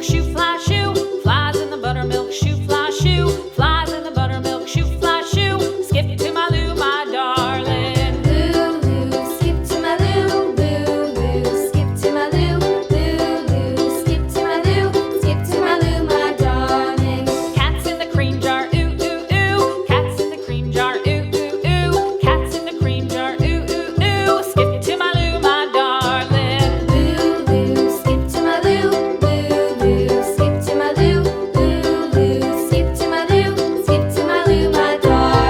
buttermilk shoe, fly shoe. Flies in the buttermilk shoe, fly shoe. Flies in the buttermilk shoe, fly shoe. Skip to my Lou, my darling. Lou, skip to my Lou, Lou, skip to my Lou, Lou, skip to my Lou, skip to my Lou, my darling. Cats in the cream jar, ooh, ooh, ooh. Cats in the cream jar, ooh, ooh, ooh. Cats in the cream jar, ooh, ooh, ooh. Skip to my Lou, my darling. Lou, skip to my Lou, Lou, skip to my Lou, Lou, skip to my Lou, skip to my Lou, my darling.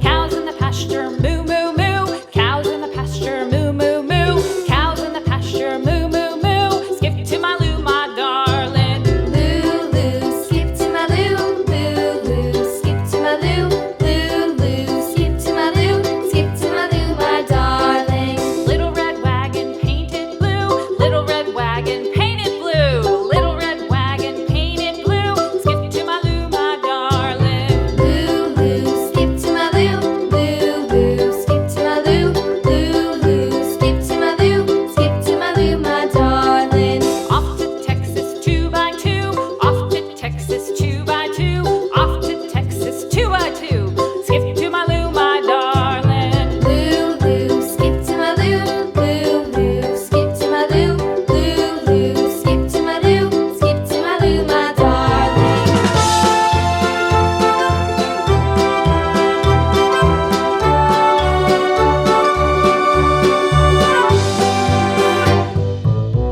Cows in the pasture, moo, moo, moo. Cows in the pasture, moo, moo, moo. Cows in the pasture, moo, moo, moo. Skip to my Lou, my darling. Lou, skip to my Lou, Lou, skip to my Lou, Lou, skip to my Lou, skip to my Lou, my darling. Little red wagon painted blue. Little red wagon painted blue. Little red wagon painted blue. Skip to my Lou, my darling. Lou, skip to my Lou, Lou, skip to my Lou, Lou, skip to my Lou, skip to my Lou, my darling. Off to Texas 2x2. Off to Texas 2x2. Off to Texas 2x2. Skip to my Lou, my darling. Lou, skip to my Lou, Lou, skip to my Lou, Lou, skip to my Lou, skip to my Lou, my darling.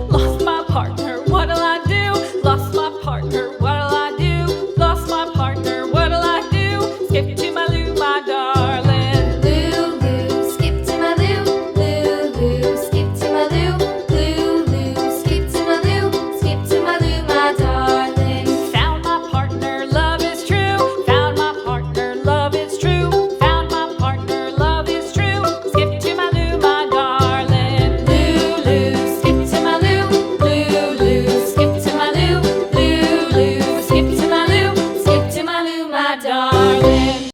Lost my partner, what'll I do? Lost my partner, what'll I do? Lost my partner, what'll I do? Skip to my Lou, my darling. Lou, skip to my Lou, Lou, skip to my Lou, Lou, skip to my Lou, skip to my Lou, my darling. Found my partner, love is true. Found my partner, love is true. Found my partner, love is true. Skip to my Lou, my darling. Lou, skip to my Lou, Lou, skip to my Lou, Lou, skip to my Lou, skip to my Lou, my darling.